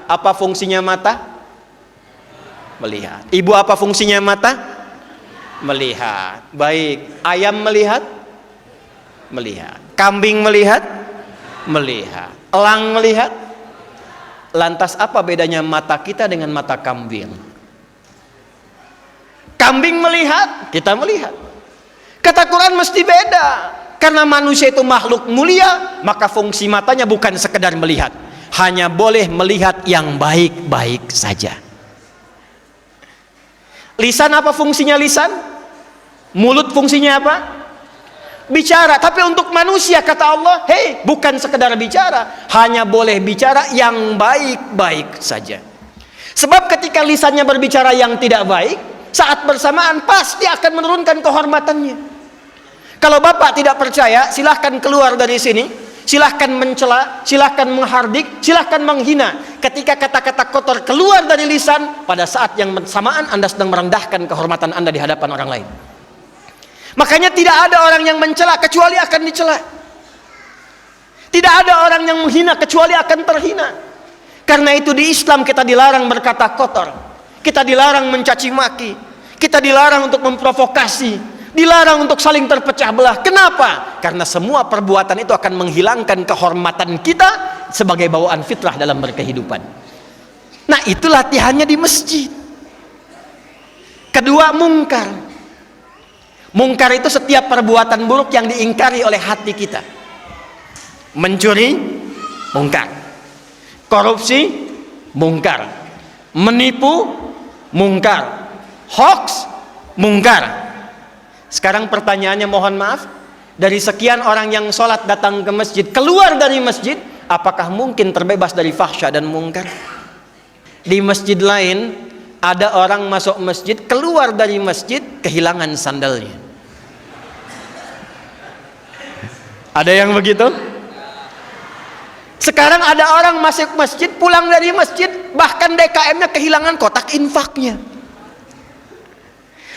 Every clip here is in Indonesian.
Apa fungsinya mata? Melihat. Ibu apa fungsinya mata? Melihat. Baik. Ayam melihat? Melihat. Kambing melihat? Melihat. Elang melihat? Lantas apa bedanya mata kita dengan mata kambing? Kambing melihat, kita melihat. Kata Quran mesti beda. Karena manusia itu makhluk mulia, maka fungsi matanya bukan sekedar melihat, hanya boleh melihat yang baik-baik saja. Lisan apa fungsinya lisan? Mulut fungsinya apa? Bicara. Tapi untuk manusia kata Allah, hei, bukan sekedar bicara, hanya boleh bicara yang baik-baik saja. Sebab ketika lisannya berbicara yang tidak baik, saat bersamaan pasti akan menurunkan kehormatannya. Kalau bapak tidak percaya, silahkan keluar dari sini, silahkan mencela, silahkan menghardik, silahkan menghina. Ketika kata-kata kotor keluar dari lisan, pada saat yang bersamaan Anda sedang merendahkan kehormatan Anda di hadapan orang lain. Makanya tidak ada orang yang mencela kecuali akan dicela. Tidak ada orang yang menghina kecuali akan terhina. Karena itu di Islam kita dilarang berkata kotor, kita dilarang mencaci maki, kita dilarang untuk memprovokasi, dilarang untuk saling terpecah belah. Kenapa? Karena semua perbuatan itu akan menghilangkan kehormatan kita sebagai bawaan fitrah dalam berkehidupan. Nah, itu latihannya di masjid. Kedua, mungkar. Mungkar itu setiap perbuatan buruk yang diingkari oleh hati kita. Mencuri, mungkar. Korupsi, mungkar. Menipu, mungkar. Hoax, mungkar. Sekarang pertanyaannya, mohon maaf, dari sekian orang yang sholat datang ke masjid, keluar dari masjid, apakah mungkin terbebas dari fahsya dan mungkar? Di masjid lain ada orang masuk masjid, keluar dari masjid kehilangan sandalnya. Ada yang begitu? Sekarang ada orang masuk masjid, pulang dari masjid, bahkan DKM-nya kehilangan kotak infaknya.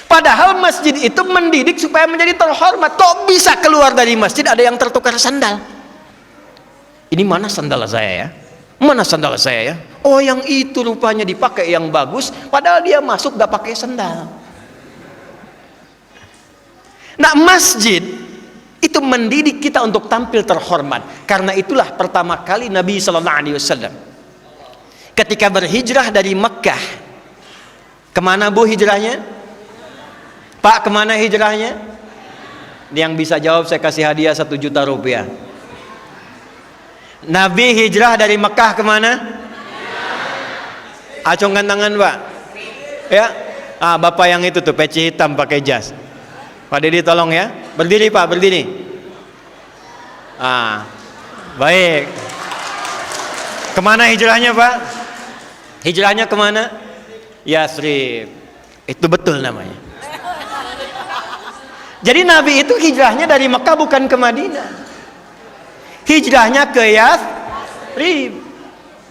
Padahal masjid itu mendidik supaya menjadi terhormat. Kok bisa keluar dari masjid ada yang tertukar sandal? Ini mana sandal saya ya? Mana sandal saya ya? Oh, yang itu rupanya dipakai yang bagus, padahal dia masuk gak pakai sandal. Nah, masjid itu mendidik kita untuk tampil terhormat. Karena itulah pertama kali Nabi SAW ketika berhijrah dari Mekkah, kemana bu hijrahnya? Pak, kemana hijrahnya? Yang bisa jawab saya kasih hadiah 1 juta rupiah. Nabi hijrah dari Mekah kemana? Acungkan tangan pak. Ya, bapak yang itu tuh peci hitam pakai jas. Pak Dedi tolong ya. Berdiri pak, berdiri. Baik. Kemana hijrahnya pak? Hijrahnya kemana? Yasrib. Itu betul namanya. Jadi Nabi itu hijrahnya dari Mekah bukan ke Madinah. Hijrahnya ke Yasrib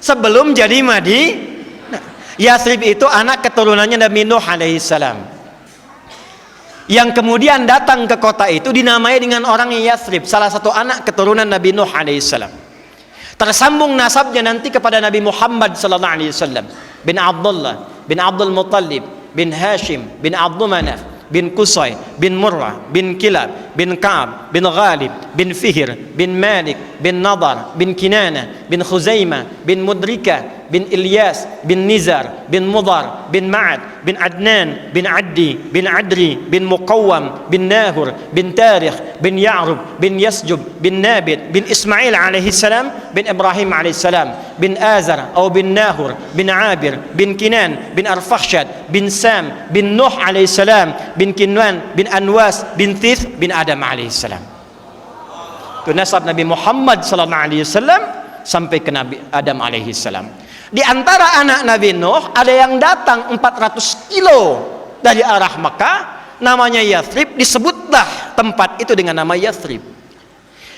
sebelum jadi Madinah. Yasrib itu anak keturunannya Nabi Nuh alaihissalam, yang kemudian datang ke kota itu dinamai dengan orang Yasrib, salah satu anak keturunan Nabi Nuh alaihissalam. Tersambung nasabnya nanti kepada Nabi Muhammad sallallahu alaihi wasallam, bin Abdullah, bin Abdul Muttalib, bin Hashim, bin Abdul Manaf, bin Qusay, bin Murrah, bin Kilab, bin Ka'ab, bin Ghalib, bin Fihr, bin Malik, bin Nadar, bin Kinana, bin Khuzaimah, bin Mudrika, bin Ilyas, bin Nizar, bin Mudar, bin Ma'ad, bin Adnan, bin Addi, bin Adri, bin Muqawwam, bin Nahur, bin Tarikh, bin Ya'rub, bin Yasjub, bin Nabit, bin Ismail alaihi salam, bin Ibrahim alaihi salam, bin Azar atau bin Nahur, bin Abir, bin Kinan, bin Arfakhshad, bin Sam, bin Nuh alaihi salam, bin Kinwan, bin Anwas, bin Thith, bin Adam alaihissalam. Itu nasab Nabi Muhammad sallallahu alaihi wasallam sampai ke Nabi Adam alaihissalam. Di antara anak Nabi Nuh ada yang datang 400 kilo dari arah Mekah, namanya Yathrib, disebutlah tempat itu dengan nama Yathrib.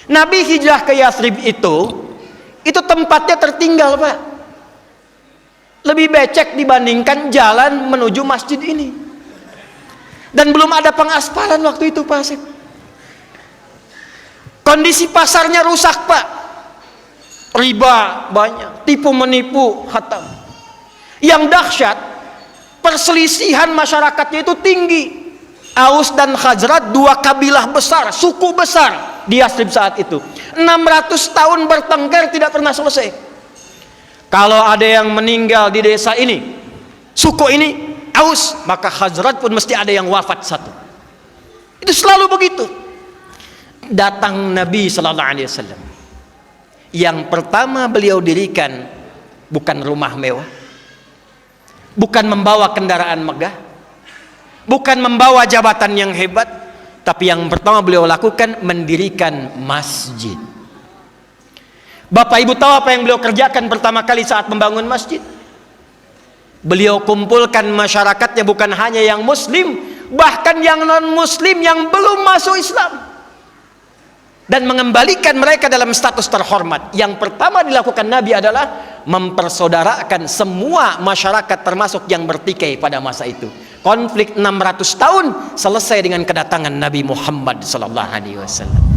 Nabi hijrah ke Yathrib itu tempatnya tertinggal pak, lebih becek dibandingkan jalan menuju masjid ini. Dan belum ada pengaspalan waktu itu Pak Asep. Kondisi pasarnya rusak Pak. riba banyak, tipu menipu hatam. Yang dahsyat, perselisihan masyarakatnya itu tinggi. Aus dan Khazraj, dua kabilah besar, suku besar di Yathrib saat itu. 600 tahun bertengkar tidak pernah selesai. Kalau ada yang meninggal di desa ini, suku ini Aus, maka Khazraj pun mesti ada yang wafat satu. Itu selalu begitu. Datang Nabi sallallahu alaihi wasallam. Yang pertama beliau dirikan bukan rumah mewah, bukan membawa kendaraan megah, bukan membawa jabatan yang hebat, tapi yang pertama beliau lakukan mendirikan masjid. Bapak Ibu tahu apa yang beliau kerjakan pertama kali saat membangun masjid? Beliau kumpulkan masyarakatnya, bukan hanya yang muslim, bahkan yang non muslim yang belum masuk Islam, dan mengembalikan mereka dalam status terhormat. Yang pertama dilakukan Nabi adalah mempersaudarakan semua masyarakat, termasuk yang bertikai pada masa itu. Konflik 600 tahun selesai dengan kedatangan Nabi Muhammad sallallahu alaihi wasallam.